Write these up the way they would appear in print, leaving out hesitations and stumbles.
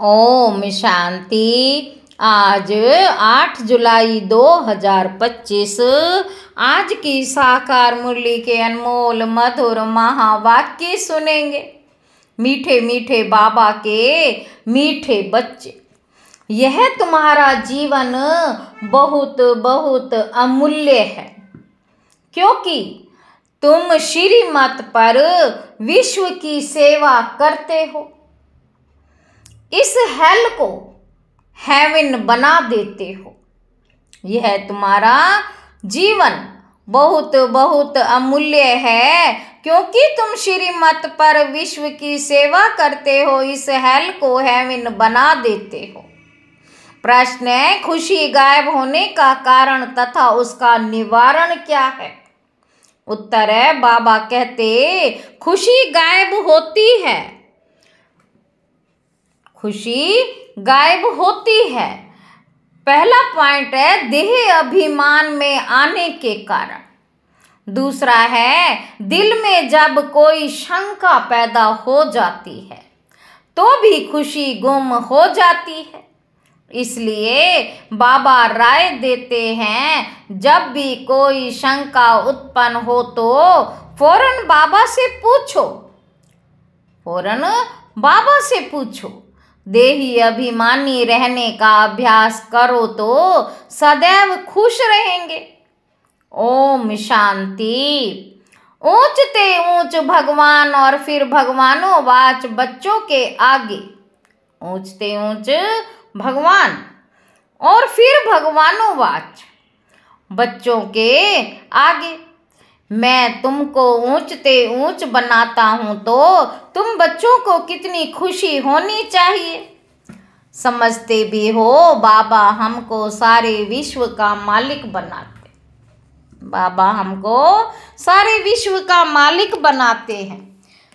ओम शांति। आज 8 जुलाई 2025 आज की साकार मुरली के अनमोल मधुर महावाक्य सुनेंगे। मीठे मीठे बाबा के मीठे बच्चे, यह तुम्हारा जीवन बहुत बहुत अमूल्य है, क्योंकि तुम श्रीमत पर विश्व की सेवा करते हो। इस हेल को हेवन बना देते हो। यह तुम्हारा जीवन बहुत बहुत अमूल्य है, क्योंकि तुम श्रीमत पर विश्व की सेवा करते हो। इस हेल को हेवन बना देते हो। प्रश्न है, खुशी गायब होने का कारण तथा उसका निवारण क्या है? उत्तर है, बाबा कहते खुशी गायब होती है। खुशी गायब होती है। पहला पॉइंट है देह अभिमान में आने के कारण। दूसरा है दिल में जब कोई शंका पैदा हो जाती है तो भी खुशी गुम हो जाती है। इसलिए बाबा राय देते हैं, जब भी कोई शंका उत्पन्न हो तो फौरन बाबा से पूछो। फौरन बाबा से पूछो। देही अभिमानी रहने का अभ्यास करो तो सदैव खुश रहेंगे। ओम शांति। ऊंचते ऊंच भगवान और फिर भगवानों वाच बच्चों के आगे। ऊंचते ऊंच भगवान और फिर भगवानों वाच बच्चों के आगे। मैं तुमको ऊंचते ऊंच बनाता हूं तो तुम बच्चों को कितनी खुशी होनी चाहिए। समझते भी हो, बाबा हमको सारे विश्व का मालिक बनाते। बाबा हमको सारे विश्व का मालिक बनाते हैं।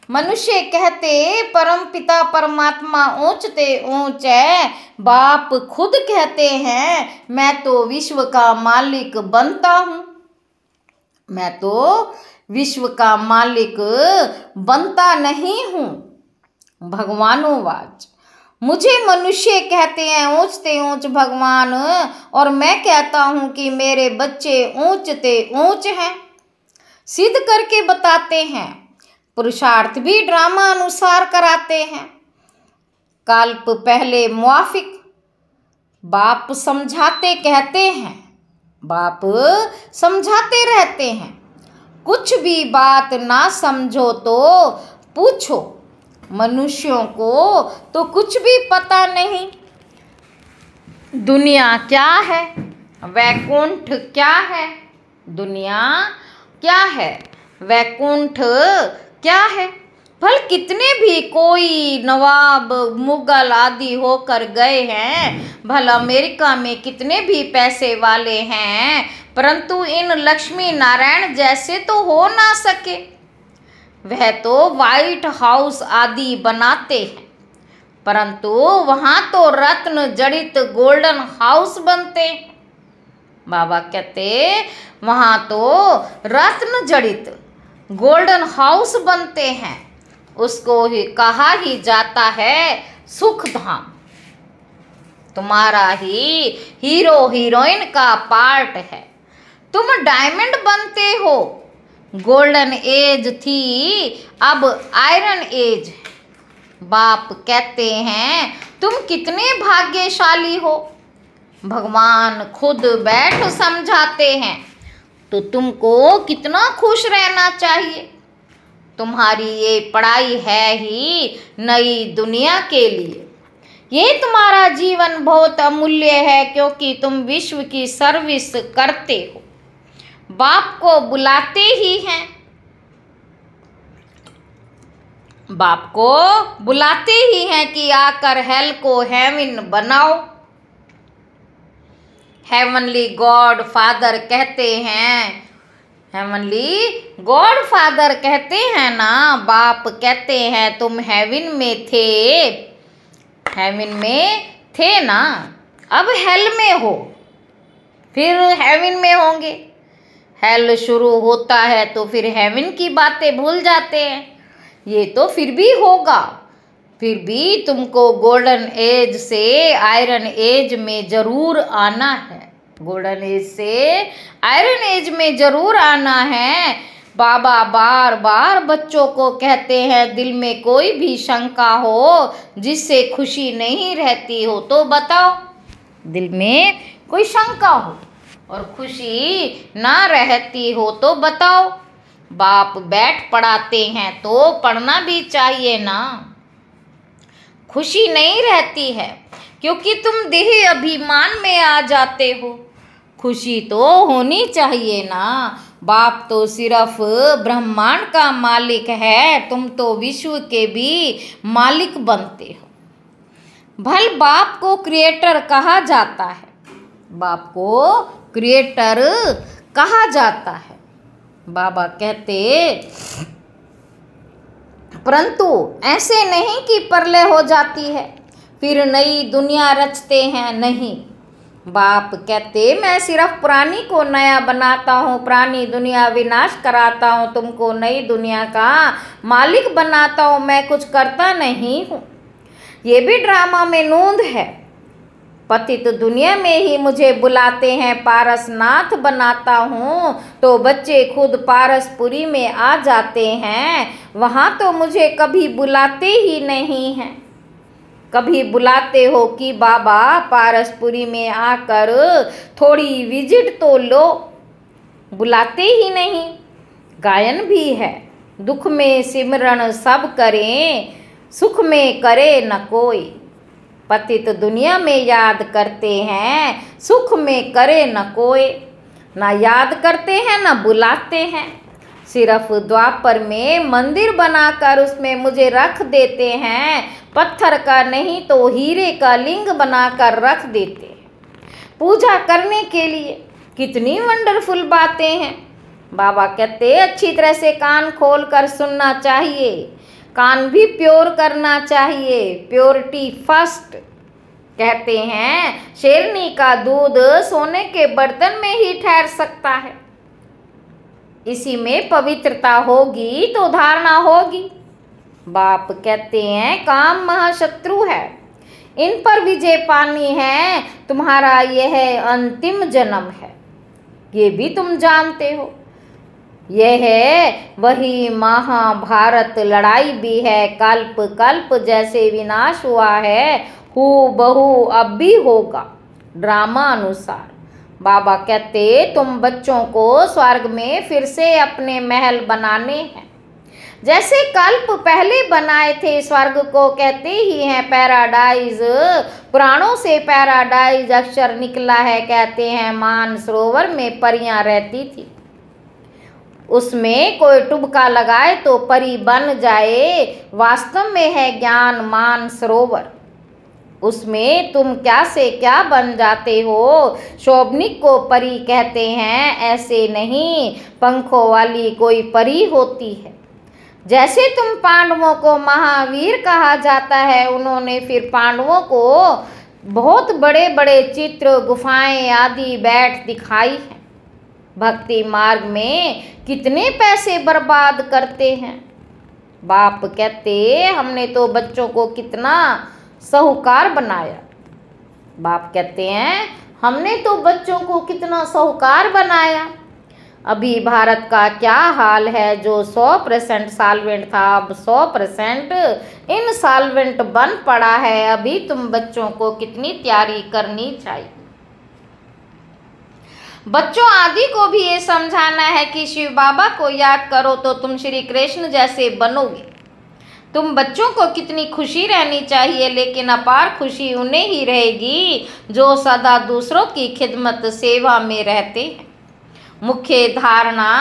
मनुष्य कहते परम पिता परमात्मा ऊंचते ऊंच है। बाप खुद कहते हैं, मैं तो विश्व का मालिक बनता हूं। मैं तो विश्व का मालिक बनता नहीं हूं। भगवानों वाच मुझे मनुष्य कहते हैं ऊंचते ऊंच भगवान, और मैं कहता हूं कि मेरे बच्चे ऊंचते ऊंच हैं। सिद्ध करके बताते हैं। पुरुषार्थ भी ड्रामा अनुसार कराते हैं। कल्प पहले मुआफिक बाप समझाते कहते हैं। बाप समझाते रहते हैं। कुछ भी बात ना समझो तो पूछो। मनुष्यों को तो कुछ भी पता नहीं। दुनिया क्या है, वैकुंठ क्या है। दुनिया क्या है, वैकुंठ क्या है। भल कितने भी कोई नवाब मुगल आदि होकर गए हैं, भल अमेरिका में कितने भी पैसे वाले हैं, परंतु इन लक्ष्मी नारायण जैसे तो हो ना सके। वह तो व्हाइट हाउस आदि बनाते हैं, परंतु वहाँ तो रत्न जड़ित गोल्डन हाउस बनते। बाबा कहते वहाँ तो रत्न जड़ित गोल्डन हाउस बनते हैं। उसको ही कहा ही जाता है सुख धाम। तुम्हारा ही हीरो हीरोइन का पार्ट है। तुम डायमंड बनते हो। गोल्डन एज थी, अब आयरन एज है। बाप कहते हैं तुम कितने भाग्यशाली हो। भगवान खुद बैठ समझाते हैं, तो तुमको कितना खुश रहना चाहिए। तुम्हारी ये पढ़ाई है ही नई दुनिया के लिए। ये तुम्हारा जीवन बहुत अमूल्य है, क्योंकि तुम विश्व की सर्विस करते हो। बाप को बुलाते ही हैं। बाप को बुलाते ही हैं कि आकर हेल को हेवन बनाओ। हेवनली गॉड फादर कहते हैं। हेवनली गॉड फादर कहते हैं ना। बाप कहते हैं तुम हेवन में थे। हेवन में थे ना, अब हेल में हो, फिर हेवन में होंगे। हेल शुरू होता है तो फिर हेवन की बातें भूल जाते हैं। ये तो फिर भी होगा, फिर भी तुमको गोल्डन एज से आयरन एज में जरूर आना है। गोल्डन एज से आयरन एज में जरूर आना है। बाबा बार बार बच्चों को कहते हैं, दिल में कोई भी शंका हो जिससे खुशी नहीं रहती हो तो बताओ। दिल में कोई शंका हो और खुशी ना रहती हो तो बताओ। बाप बैठ पढ़ाते हैं तो पढ़ना भी चाहिए ना। खुशी नहीं रहती है क्योंकि तुम देह अभिमान में आ जाते हो। खुशी तो होनी चाहिए ना। बाप तो सिर्फ ब्रह्मांड का मालिक है, तुम तो विश्व के भी मालिक बनते हो। भल बाप को क्रिएटर कहा जाता है। बाप को क्रिएटर कहा जाता है। बाबा कहते, परंतु ऐसे नहीं कि प्रलय हो जाती है फिर नई दुनिया रचते हैं, नहीं। बाप कहते, मैं सिर्फ पुरानी को नया बनाता हूँ, पुरानी दुनिया विनाश कराता हूँ, तुमको नई दुनिया का मालिक बनाता हूँ, मैं कुछ करता नहीं हूँ। ये भी ड्रामा में नूंद है। पतित दुनिया में ही मुझे बुलाते हैं, पारसनाथ बनाता हूँ तो बच्चे खुद पारसपुरी में आ जाते हैं। वहाँ तो मुझे कभी बुलाते ही नहीं हैं। कभी बुलाते हो कि बाबा पारसपुरी में आकर थोड़ी विजिट तो लो, बुलाते ही नहीं। गायन भी है, दुख में सिमरन सब करें, सुख में करे न कोई। पतित दुनिया में याद करते हैं, सुख में करे न कोई। ना याद करते हैं न बुलाते हैं। सिर्फ द्वापर में मंदिर बनाकर उसमें मुझे रख देते हैं, पत्थर का नहीं तो हीरे का लिंग बनाकर रख देते हैं पूजा करने के लिए। कितनी वंडरफुल बातें हैं। बाबा कहते, अच्छी तरह से कान खोल कर सुनना चाहिए, कान भी प्योर करना चाहिए, प्योरिटी फर्स्ट। कहते हैं, शेरनी का दूध सोने के बर्तन में ही ठहर सकता है, इसी में पवित्रता होगी तो धारणा होगी। बाप कहते हैं, काम महाशत्रु है, इन पर विजय पानी है, तुम्हारा यह अंतिम जन्म है, ये भी तुम जानते हो। यह वही महाभारत लड़ाई भी है, कल्प कल्प जैसे विनाश हुआ है, हूबहू अब भी होगा ड्रामा अनुसार। बाबा कहते, तुम बच्चों को स्वर्ग में फिर से अपने महल बनाने हैं, जैसे कल्प पहले बनाए थे। स्वर्ग को कहते ही हैं पैराडाइज, पुराणों से पैराडाइज अक्षर निकला है। कहते हैं मान सरोवर में परियां रहती थी, उसमें कोई टुबका लगाए तो परी बन जाए। वास्तव में है ज्ञान मान सरोवर, उसमें तुम क्या से क्या बन जाते हो। शोभनिक को परी कहते हैं, ऐसे नहीं पंखों वाली कोई परी होती है। जैसे तुम पांडवों को महावीर कहा जाता है, उन्होंने फिर पांडवों को बहुत बड़े बड़े चित्र, गुफाएं आदि बैठ दिखाई है। भक्ति मार्ग में कितने पैसे बर्बाद करते हैं। बाप कहते, हमने तो बच्चों को कितना साहूकार बनाया। बाप कहते हैं, हमने तो बच्चों को कितना साहूकार बनाया। अभी भारत का क्या हाल है, जो 100% सॉल्वेंट था अब 100% इनसॉल्वेंट बन पड़ा है। अभी तुम बच्चों को कितनी तैयारी करनी चाहिए। बच्चों आदि को भी ये समझाना है कि शिव बाबा को याद करो तो तुम श्री कृष्ण जैसे बनोगे। तुम बच्चों को कितनी खुशी रहनी चाहिए, लेकिन अपार खुशी उन्हें ही रहेगी जो सदा दूसरों की खिदमत सेवा में रहते हैं। मुख्य धारणा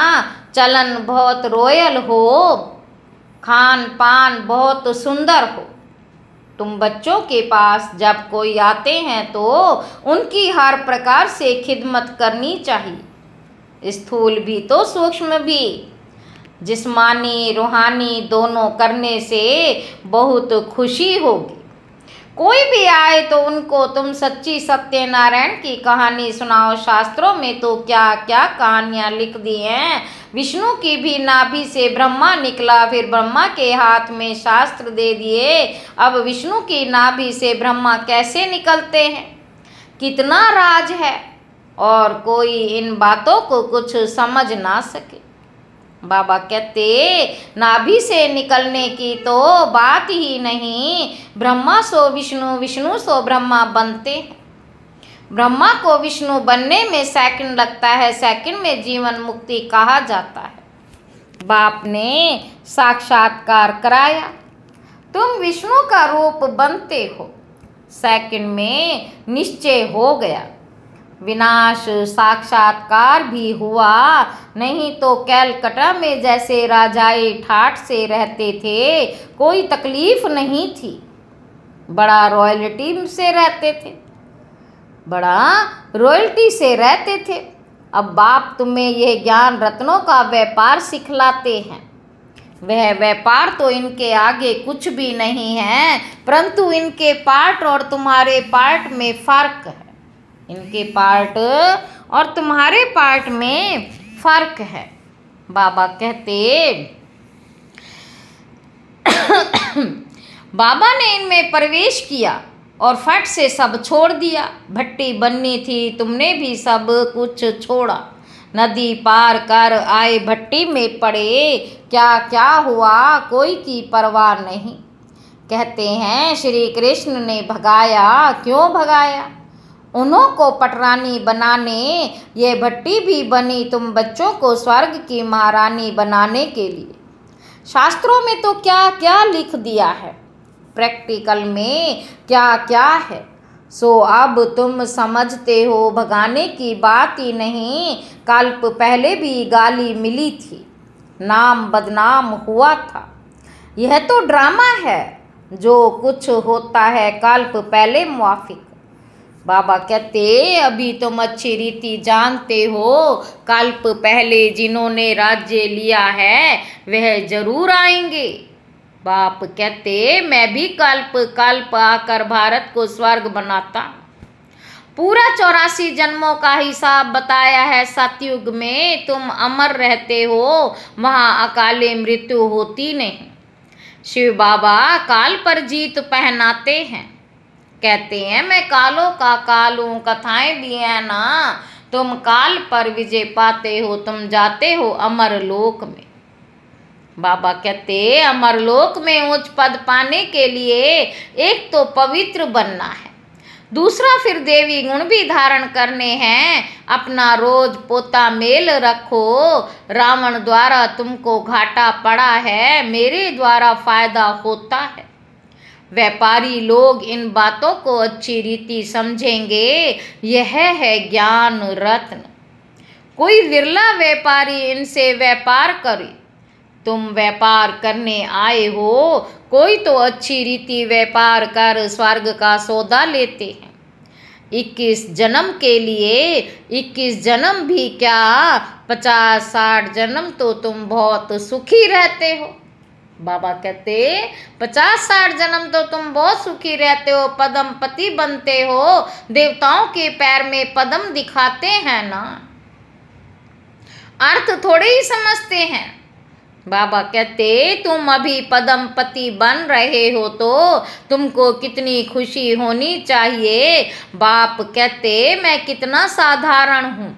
चलन बहुत रॉयल हो, खान पान बहुत सुंदर हो। तुम बच्चों के पास जब कोई आते हैं तो उनकी हर प्रकार से खिदमत करनी चाहिए, स्थूल भी तो सूक्ष्म भी। जिस्मानी रूहानी दोनों करने से बहुत खुशी होगी। कोई भी आए तो उनको तुम सच्ची सत्यनारायण की कहानी सुनाओ। शास्त्रों में तो क्या क्या कहानियां लिख दी हैं। विष्णु की भी नाभि से ब्रह्मा निकला, फिर ब्रह्मा के हाथ में शास्त्र दे दिए। अब विष्णु की नाभि से ब्रह्मा कैसे निकलते हैं, कितना राज है, और कोई इन बातों को कुछ समझ ना सके। बाबा कहते नाभि से निकलने की तो बात ही नहीं, ब्रह्मा सो विष्णु, विष्णु सो ब्रह्मा बनते हैं। ब्रह्मा को विष्णु बनने में सेकंड लगता है, सेकंड में जीवन मुक्ति कहा जाता है। बाप ने साक्षात्कार कराया, तुम विष्णु का रूप बनते हो, सेकंड में निश्चय हो गया। विनाश साक्षात्कार भी हुआ, नहीं तो कैलकटा में जैसे राजाए ठाठ से रहते थे, कोई तकलीफ नहीं थी, बड़ा रॉयल्टी से रहते थे, बड़ा रॉयल्टी से रहते थे। अब बाप तुम्हें यह ज्ञान रत्नों का व्यापार सिखलाते हैं। वह व्यापार तो इनके आगे कुछ भी नहीं है, परंतु इनके पार्ट और तुम्हारे पार्ट में फर्क है। इनके पार्ट और तुम्हारे पार्ट में फर्क है। बाबा कहते बाबा ने इनमें प्रवेश किया और फट से सब छोड़ दिया। भट्टी बननी थी, तुमने भी सब कुछ छोड़ा। नदी पार कर आए, भट्टी में पड़े, क्या क्या हुआ कोई की परवाह नहीं। कहते हैं श्री कृष्ण ने भगाया, क्यों भगाया, उन्हों को पटरानी बनाने ये भट्टी भी बनी, तुम बच्चों को स्वर्ग की महारानी बनाने के लिए। शास्त्रों में तो क्या क्या लिख दिया है, प्रैक्टिकल में क्या क्या है, सो अब तुम समझते हो। भगाने की बात ही नहीं, कल्प पहले भी गाली मिली थी, नाम बदनाम हुआ था। यह तो ड्रामा है, जो कुछ होता है कल्प पहले मुआफिक। बाबा कहते अभी तुम अच्छी रीति जानते हो, कल्प पहले जिन्होंने राज्य लिया है वह जरूर आएंगे। बाप कहते मैं भी कल्प आकर भारत को स्वर्ग बनाता। पूरा 84 जन्मों का हिसाब बताया है। सतयुग में तुम अमर रहते हो, वहाँ अकाले मृत्यु होती नहीं। शिव बाबा काल पर जीत पहनाते हैं। कहते हैं मैं कालों का काल हूँ, कथाएं भी है ना। तुम काल पर विजय पाते हो, तुम जाते हो अमर लोक में। बाबा कहते अमर लोक में उच्च पद पाने के लिए एक तो पवित्र बनना है, दूसरा फिर देवी गुण भी धारण करने हैं। अपना रोज पोता मेल रखो, रावण द्वारा तुमको घाटा पड़ा है, मेरे द्वारा फायदा होता है। व्यापारी लोग इन बातों को अच्छी रीति समझेंगे। यह है ज्ञान रत्न। कोई विरला व्यापारी इनसे व्यापार करे। तुम व्यापार करने आए हो, कोई तो अच्छी रीति व्यापार कर स्वर्ग का सौदा लेते हैं। 21 जन्म के लिए 21 जन्म भी क्या, 50-60 जन्म तो तुम बहुत सुखी रहते हो। बाबा कहते 50-60 जन्म तो तुम बहुत सुखी रहते हो, पदम पति बनते हो, देवताओं के पैर में पदम दिखाते हैं ना। अर्थ थोड़े ही समझते हैं। बाबा कहते तुम अभी पदम पति बन रहे हो तो तुमको कितनी खुशी होनी चाहिए। बाप कहते मैं कितना साधारण हूँ,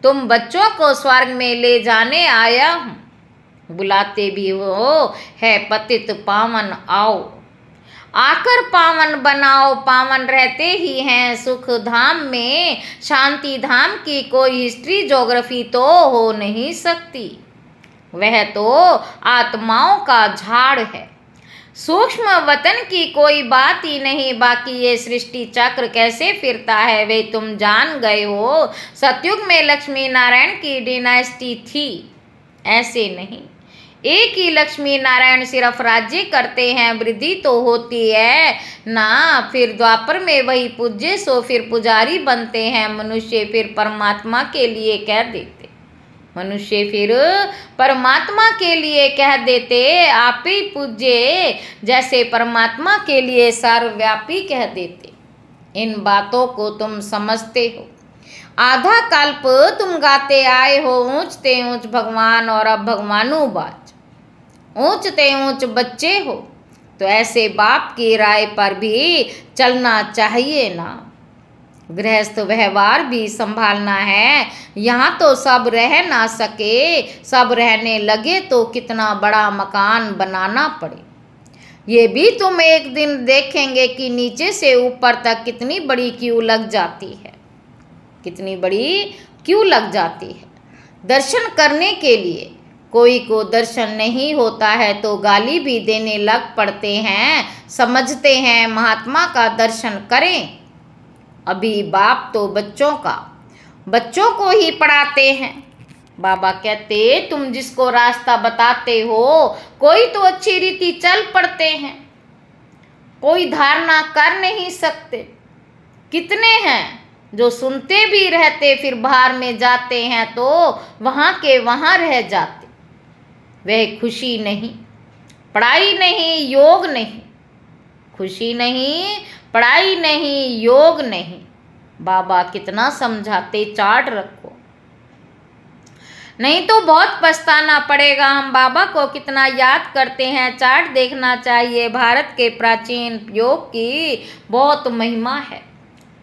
तुम बच्चों को स्वर्ग में ले जाने आया हूँ। बुलाते भी हो है पतित पावन आओ, आकर पावन बनाओ। पावन रहते ही हैं सुख धाम में, शांति धाम की कोई हिस्ट्री ज्योग्राफी तो हो नहीं सकती। वह तो आत्माओं का झाड़ है, सूक्ष्म वतन की कोई बात ही नहीं। बाकी ये सृष्टि चक्र कैसे फिरता है वे तुम जान गए हो। सतयुग में लक्ष्मी नारायण की डिनास्टी थी, ऐसे नहीं। एक ही लक्ष्मी नारायण सिर्फ राज्य करते हैं, वृद्धि तो होती है ना। फिर द्वापर में वही पूज्य सो फिर पुजारी बनते हैं मनुष्य, फिर परमात्मा के लिए कह देते। मनुष्य फिर परमात्मा के लिए कह देते आप ही पूज्य, जैसे परमात्मा के लिए सर्वव्यापी कह देते। इन बातों को तुम समझते हो। आधा कल्प तुम गाते आए हो ऊंचते ऊंच भगवान और अब भगवानुवाच, ऊंचते ऊंच बच्चे हो, तो ऐसे बाप की राय पर भी चलना चाहिए ना। गृहस्थ व्यवहार भी संभालना है। यहाँ तो सब रह ना सके, सब रहने लगे तो कितना बड़ा मकान बनाना पड़े। ये भी तुम एक दिन देखेंगे कि नीचे से ऊपर तक कितनी बड़ी क्यू लग जाती है, कितनी बड़ी क्यू लग जाती है दर्शन करने के लिए। कोई को दर्शन नहीं होता है तो गाली भी देने लग पड़ते हैं, समझते हैं महात्मा का दर्शन करें। अभी बाप तो बच्चों को ही पढ़ाते हैं। बाबा कहते तुम जिसको रास्ता बताते हो, कोई तो अच्छी रीति चल पड़ते हैं, कोई धारणा कर नहीं सकते। कितने हैं जो सुनते भी रहते फिर बाहर में जाते हैं तो वहाँ के वहाँ रह जाते। वह खुशी नहीं, पढ़ाई नहीं, योग नहीं, खुशी नहीं, पढ़ाई नहीं, योग नहीं। बाबा कितना समझाते, चार्ट रखो, नहीं तो बहुत पछताना पड़ेगा। हम बाबा को कितना याद करते हैं, चार्ट देखना चाहिए। भारत के प्राचीन योग की बहुत महिमा है।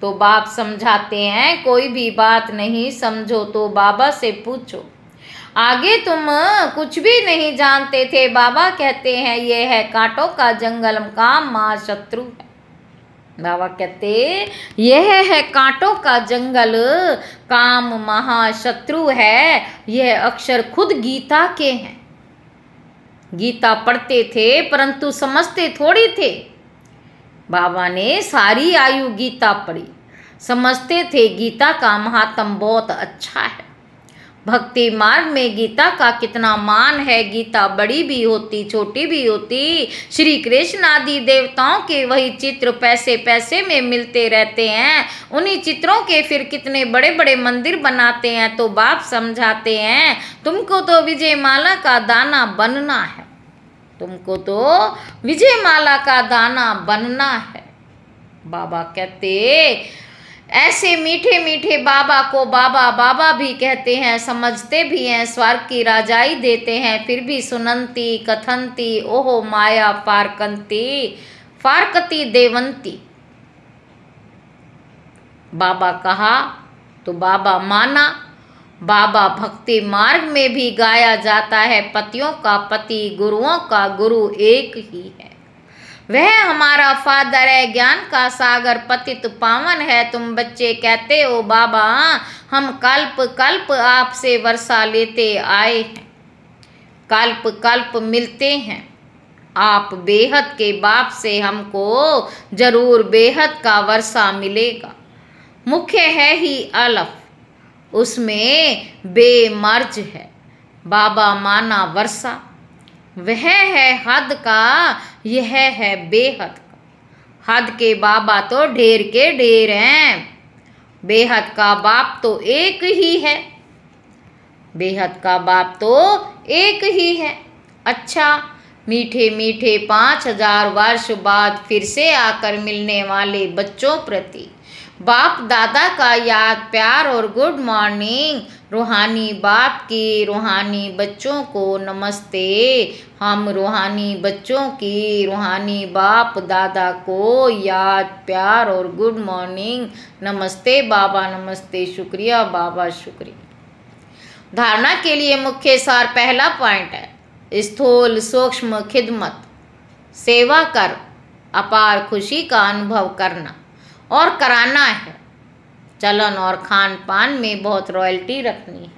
तो बाप समझाते हैं कोई भी बात नहीं समझो तो बाबा से पूछो। आगे तुम कुछ भी नहीं जानते थे। बाबा कहते हैं ये है कांटों का जंगल, काम महाशत्रु है। बाबा कहते यह है कांटों का जंगल, काम महाशत्रु है। यह अक्षर खुद गीता के हैं। गीता पढ़ते थे परंतु समझते थोड़ी थे। बाबा ने सारी आयु गीता पढ़ी, समझते थे गीता का महात्म बहुत अच्छा है। भक्ति मार्ग में गीता का कितना मान है। गीता बड़ी भी होती, छोटी भी होती। श्री कृष्ण आदि देवताओं के वही चित्र पैसे पैसे में मिलते रहते हैं। उन्हीं चित्रों के फिर कितने बड़े बड़े मंदिर बनाते हैं। तो बाप समझाते हैं तुमको तो विजयमाला का दाना बनना है, तुमको तो विजयमाला का दाना बनना है। बाबा कहते ऐसे मीठे मीठे बाबा को बाबा बाबा भी कहते हैं, समझते भी हैं, स्वर्ग की राजाई देते हैं, फिर भी सुनंती कथंती ओहो माया फारकंती फारकती देवंती। बाबा कहा तो बाबा माना। बाबा भक्ति मार्ग में भी गाया जाता है, पतियों का पति गुरुओं का गुरु एक ही है। वह हमारा फादर है, ज्ञान का सागर पतित पावन है। तुम बच्चे कहते हो बाबा हम कल्प कल्प आपसे वर्षा लेते आए हैं, कल्प कल्प मिलते हैं। आप बेहद के बाप से हमको जरूर बेहद का वर्षा मिलेगा। मुख्य है ही अलफ, उसमें बेमर्ज है। बाबा माना वर्षा, वह है हद का, यह है बेहद का। हद के बाबा तो ढेर के ढेर हैं, बेहद का बाप तो एक ही है। बेहद का बाप तो एक ही है। अच्छा, मीठे मीठे 5000 वर्ष बाद फिर से आकर मिलने वाले बच्चों प्रति बाप दादा का याद प्यार और गुड मॉर्निंग। रूहानी बाप की रूहानी बच्चों को नमस्ते। हम रूहानी बच्चों की रूहानी बाप दादा को याद प्यार और गुड मॉर्निंग। नमस्ते बाबा, नमस्ते, शुक्रिया बाबा, शुक्रिया। धारणा के लिए मुख्य सार पहला पॉइंट है स्थूल सूक्ष्म खिदमत, सेवा कर अपार खुशी का अनुभव करना और कराना है। चलन और खान पान में बहुत रॉयल्टी रखनी है।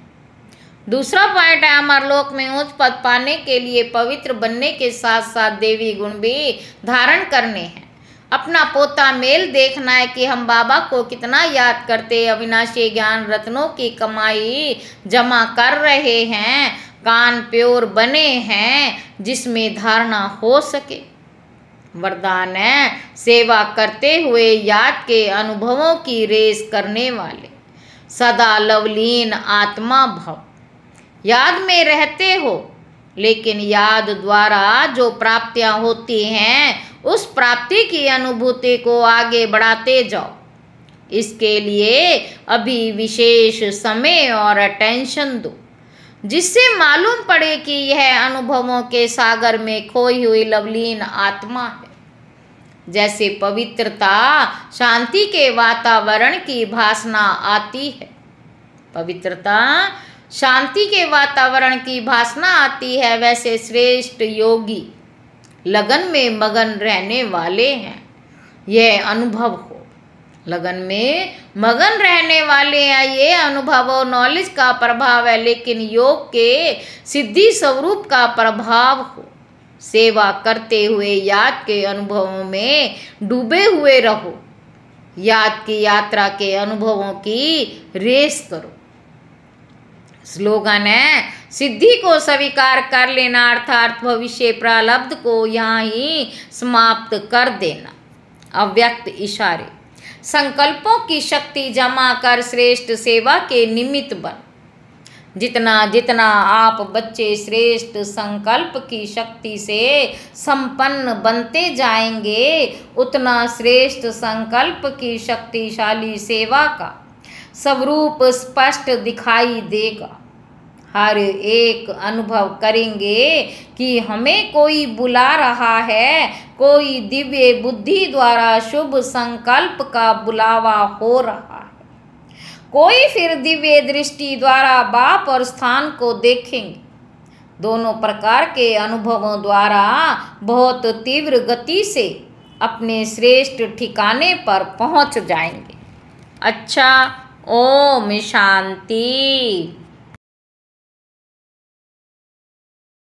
दूसरा पॉइंट है अमरलोक में उच्च पद पाने के लिए पवित्र बनने के साथ साथ देवी गुण भी धारण करने हैं। अपना पोता मेल देखना है कि हम बाबा को कितना याद करते, अविनाशी ज्ञान रत्नों की कमाई जमा कर रहे हैं, कान प्योर बने हैं जिसमें धारणा हो सके। वरदान है सेवा करते हुए याद के अनुभवों की रेस करने वाले, सदा लवलीन आत्मा भव। याद में रहते हो, लेकिन याद द्वारा जो प्राप्तियां होती हैं उस प्राप्ति की अनुभूति को आगे बढ़ाते जाओ। इसके लिए अभी विशेष समय और अटेंशन दो, जिससे मालूम पड़े कि यह अनुभवों के सागर में खोई हुई लवलीन आत्मा है। जैसे पवित्रता शांति के वातावरण की भासना आती है, पवित्रता शांति के वातावरण की भासना आती है, वैसे श्रेष्ठ योगी लगन में मगन रहने वाले हैं। यह अनुभव हो, लगन में मगन रहने वाले हैं, ये अनुभव और नॉलेज का प्रभाव है, लेकिन योग के सिद्धि स्वरूप का प्रभाव हो। सेवा करते हुए याद के अनुभवों में डूबे हुए रहो, याद की यात्रा के अनुभवों की रेस करो। स्लोगन है, सिद्धि को स्वीकार कर लेना अर्थात भविष्य प्रारब्ध को यहाँ ही समाप्त कर देना। अव्यक्त इशारे, संकल्पों की शक्ति जमा कर श्रेष्ठ सेवा के निमित्त बन। जितना जितना आप बच्चे श्रेष्ठ संकल्प की शक्ति से संपन्न बनते जाएंगे, उतना श्रेष्ठ संकल्प की शक्तिशाली सेवा का स्वरूप स्पष्ट दिखाई देगा। हर एक अनुभव करेंगे कि हमें कोई बुला रहा है, कोई दिव्य बुद्धि द्वारा शुभ संकल्प का बुलावा हो रहा है। कोई फिर दिव्य दृष्टि द्वारा बाप और स्थान को देखेंगे। दोनों प्रकार के अनुभवों द्वारा बहुत तीव्र गति से अपने श्रेष्ठ ठिकाने पर पहुंच जाएंगे। अच्छा, ओम शांति।